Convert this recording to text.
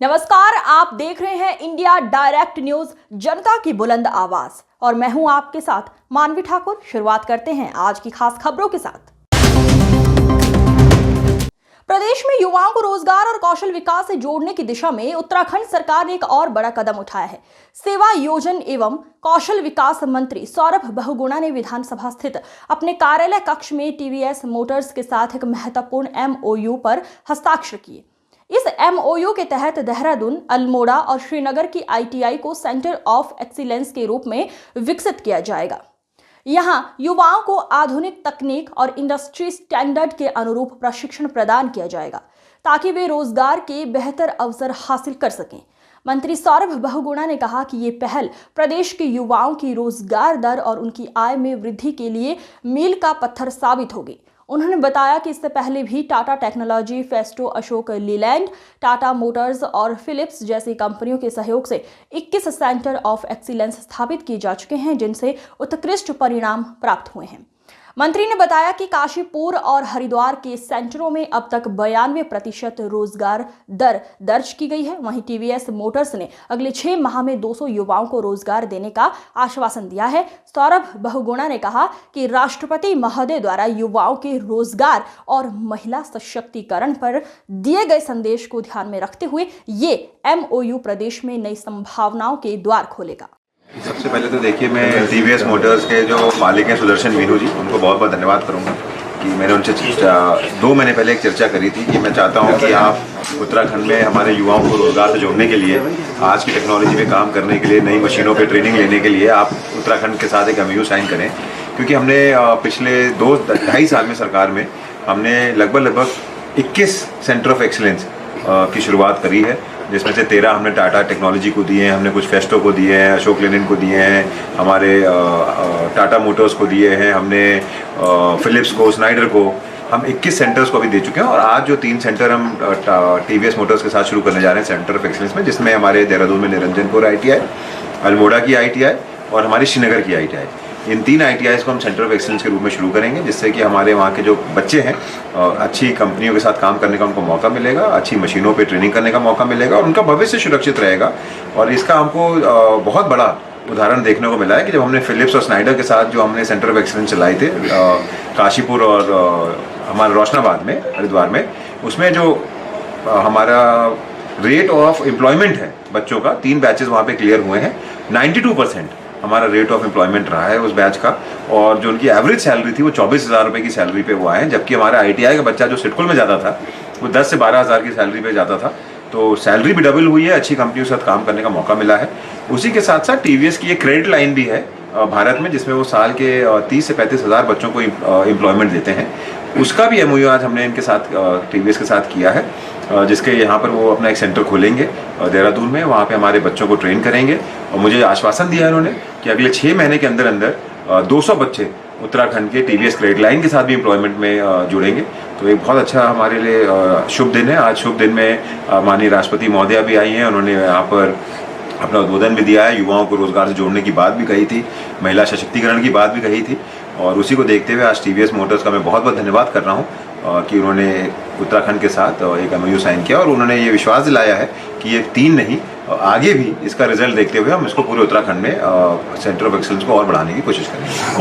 नमस्कार, आप देख रहे हैं इंडिया डायरेक्ट न्यूज, जनता की बुलंद आवाज और मैं हूं आपके साथ मानवी ठाकुर। शुरुआत करते हैं आज की खास खबरों के साथ। प्रदेश में युवाओं को रोजगार और कौशल विकास से जोड़ने की दिशा में उत्तराखंड सरकार ने एक और बड़ा कदम उठाया है। सेवा योजन एवं कौशल विकास मंत्री सौरभ बहुगुणा ने विधानसभा स्थित अपने कार्यालय कक्ष में टीवीएस मोटर्स के साथ एक महत्वपूर्ण एमओयू पर हस्ताक्षर किए। इस एमओयू के तहत देहरादून, अल्मोड़ा और श्रीनगर की आईटीआई को सेंटर ऑफ एक्सीलेंस के रूप में विकसित किया जाएगा। यहां युवाओं को आधुनिक तकनीक और इंडस्ट्री स्टैंडर्ड के अनुरूप प्रशिक्षण प्रदान किया जाएगा ताकि वे रोजगार के बेहतर अवसर हासिल कर सकें। मंत्री सौरभ बहुगुणा ने कहा कि ये पहल प्रदेश के युवाओं की रोजगार दर और उनकी आय में वृद्धि के लिए मील का पत्थर साबित होगी। उन्होंने बताया कि इससे पहले भी Tata technology, Festo, Ashok Leyland, Tata Motors और फिलिप्स जैसी कंपनियों के सहयोग से 21 सेंटर ऑफ एक्सीलेंस स्थापित किए जा चुके हैं, जिनसे उत्कृष्ट परिणाम प्राप्त हुए हैं। मंत्री ने बताया कि काशीपुर और हरिद्वार के सेंटरों में अब तक 92% रोजगार दर दर्ज की गई है। वहीं टीवीएस मोटर्स ने अगले 6 माह में 200 युवाओं को रोजगार देने का आश्वासन दिया है। सौरभ बहुगुणा ने कहा कि राष्ट्रपति महोदय द्वारा युवाओं के रोजगार और महिला सशक्तिकरण पर दिए गए संदेश को ध्यान में रखते हुए ये एमओयू प्रदेश में नई संभावनाओं के द्वार खोलेगा। सबसे पहले तो देखिए, मैं टीवीएस मोटर्स के जो मालिक हैं सुदर्शन मीनू जी, उनको बहुत बहुत धन्यवाद करूंगा कि मैंने उनसे 2 महीने पहले एक चर्चा करी थी कि मैं चाहता हूं कि आप उत्तराखंड में हमारे युवाओं को रोजगार से जोड़ने के लिए, आज की टेक्नोलॉजी में काम करने के लिए, नई मशीनों पे ट्रेनिंग लेने के लिए आप उत्तराखंड के साथ एक एमओयू साइन करें। क्योंकि हमने पिछले 2-2.5 साल में सरकार में हमने लगभग 21 सेंटर ऑफ एक्सीलेंस की शुरुआत करी है, जिसमें से 13 हमने टाटा टेक्नोलॉजी को दिए हैं, हमने कुछ फेस्टो को दिए हैं, अशोक लेलैंड को दिए हैं, हमारे टाटा मोटर्स को दिए हैं, हमने फिलिप्स को, स्नाइडर को, हम 21 सेंटर्स को अभी दे चुके हैं। और आज जो 3 सेंटर हम टीवीएस मोटर्स के साथ शुरू करने जा रहे हैं सेंटर ऑफ एक्सीलेंस में, जिसमें हमारे देहरादून में निरंजनपुर आईटीआई, अल्मोड़ा की आईटीआई और हमारी श्रीनगर की आईटीआई, इन 3 आईटीआईज को हम सेंटर ऑफ एक्सीलेंस के रूप में शुरू करेंगे, जिससे कि हमारे वहाँ के जो बच्चे हैं अच्छी कंपनियों के साथ काम करने का उनको मौका मिलेगा, अच्छी मशीनों पे ट्रेनिंग करने का मौका मिलेगा और उनका भविष्य सुरक्षित रहेगा। और इसका हमको बहुत बड़ा उदाहरण देखने को मिला है कि जब हमने फिलिप्स और स्नाइडर के साथ जो हमने सेंटर ऑफ एक्सीलेंस चलाए थे काशीपुर और हमारे रोशनाबाद में, हरिद्वार में, उसमें जो हमारा रेट ऑफ एम्प्लॉयमेंट है बच्चों का, 3 बैचेस वहाँ पे क्लियर हुए हैं, 92% हमारा रेट ऑफ एम्प्लॉयमेंट रहा है उस बैच का। और जो उनकी एवरेज सैलरी थी वो 24,000 रुपये की सैलरी पे वो आए हैं, जबकि हमारा आईटीआई का बच्चा जो सिडकुल में जाता था वो 10 से 12,000 की सैलरी पे जाता था। तो सैलरी भी डबल हुई है, अच्छी कंपनियों के साथ काम करने का मौका मिला है। उसी के साथ साथ टीवीएस की एक क्रेडिट लाइन भी है भारत में, जिसमें वो साल के 30 से 35,000 बच्चों को एम्प्लॉयमेंट देते हैं। उसका भी एमओयू आज हमने इनके साथ टीवीएस के साथ किया है, जिसके यहाँ पर वो अपना एक सेंटर खोलेंगे देहरादून में, वहाँ पे हमारे बच्चों को ट्रेन करेंगे। और मुझे आश्वासन दिया है उन्होंने कि अगले 6 महीने के अंदर अंदर 200 बच्चे उत्तराखंड के टीवीएस क्रेडिट लाइन के साथ भी एम्प्लॉयमेंट में जुड़ेंगे। तो एक बहुत अच्छा हमारे लिए शुभ दिन है। आज शुभ दिन में माननीय राष्ट्रपति महोदया भी आई हैं, उन्होंने यहाँ पर अपना उद्बोधन भी दिया है, युवाओं को रोजगार से जोड़ने की बात भी कही थी, महिला सशक्तिकरण की बात भी कही थी। और उसी को देखते हुए आज टीवीएस मोटर्स का मैं बहुत बहुत धन्यवाद कर रहा हूँ कि उन्होंने उत्तराखंड के साथ एक एमओयू साइन किया और उन्होंने ये विश्वास दिलाया है कि ये 3 नहीं, आगे भी इसका रिजल्ट देखते हुए हम इसको पूरे उत्तराखंड में सेंटर ऑफ एक्सीलेंस को और बढ़ाने की कोशिश करेंगे।